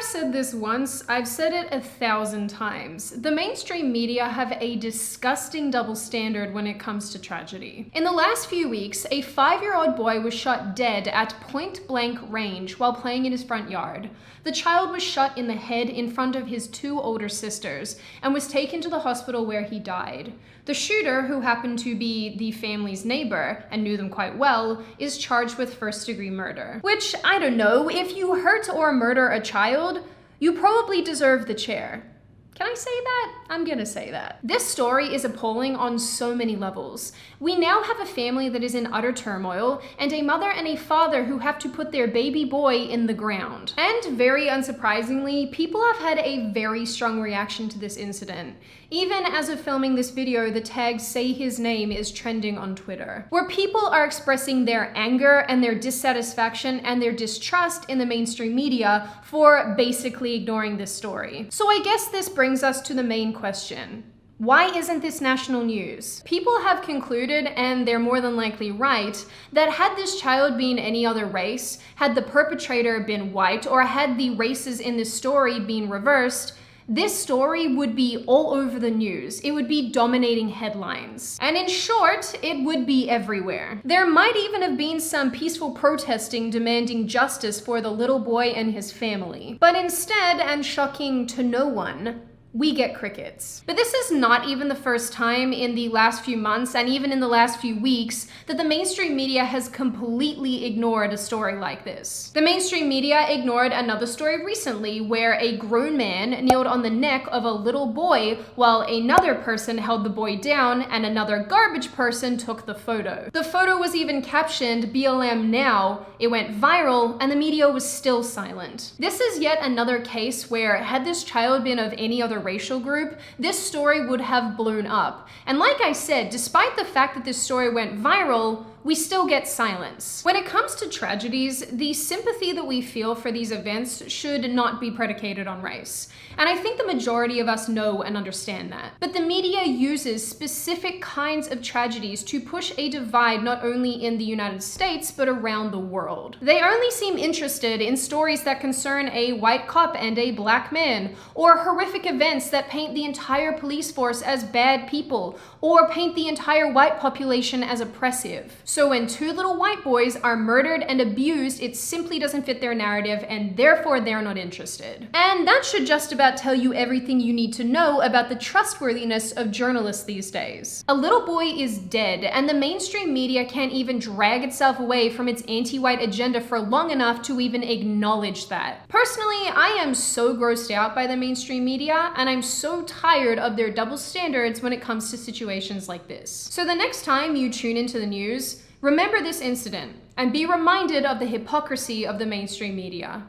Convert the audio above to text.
I've said this once, I've said it 1,000 times. The mainstream media have a disgusting double standard when it comes to tragedy. In the last few weeks, a 5-year-old boy was shot dead at point-blank range while playing in his front yard. The child was shot in the head in front of his 2 older sisters and was taken to the hospital where he died. The shooter, who happened to be the family's neighbor and knew them quite well, is charged with first-degree murder. Which, I don't know, if you hurt or murder a child, you probably deserve the chair. Can I say that? I'm gonna say that. This story is appalling on so many levels. We now have a family that is in utter turmoil, and a mother and a father who have to put their baby boy in the ground. And very unsurprisingly, people have had a very strong reaction to this incident. Even as of filming this video, the tag "say his name" is trending on Twitter, where people are expressing their anger and their dissatisfaction and their distrust in the mainstream media for basically ignoring this story. So I guess this brings us to the main question. Why isn't this national news? People have concluded, and they're more than likely right, that had this child been any other race, had the perpetrator been white, or had the races in this story been reversed, this story would be all over the news. It would be dominating headlines. And in short, it would be everywhere. There might even have been some peaceful protesting demanding justice for the little boy and his family. But instead, and shocking to no one, we get crickets. But this is not even the first time in the last few months, and even in the last few weeks, that the mainstream media has completely ignored a story like this. The mainstream media ignored another story recently where a grown man kneeled on the neck of a little boy while another person held the boy down and another garbage person took the photo. The photo was even captioned "BLM now." It went viral and the media was still silent. This is yet another case where, had this child been of any other racial group, this story would have blown up. And like I said, despite the fact that this story went viral, we still get silence. When it comes to tragedies, the sympathy that we feel for these events should not be predicated on race. And I think the majority of us know and understand that. But the media uses specific kinds of tragedies to push a divide not only in the United States, but around the world. They only seem interested in stories that concern a white cop and a black man, or horrific events that paint the entire police force as bad people, or paint the entire white population as oppressive. So when 2 little white boys are murdered and abused, it simply doesn't fit their narrative, and therefore they're not interested. And that should just about tell you everything you need to know about the trustworthiness of journalists these days. A little boy is dead, and the mainstream media can't even drag itself away from its anti-white agenda for long enough to even acknowledge that. Personally, I am so grossed out by the mainstream media, and I'm so tired of their double standards when it comes to situations like this. So the next time you tune into the news, remember this incident and be reminded of the hypocrisy of the mainstream media.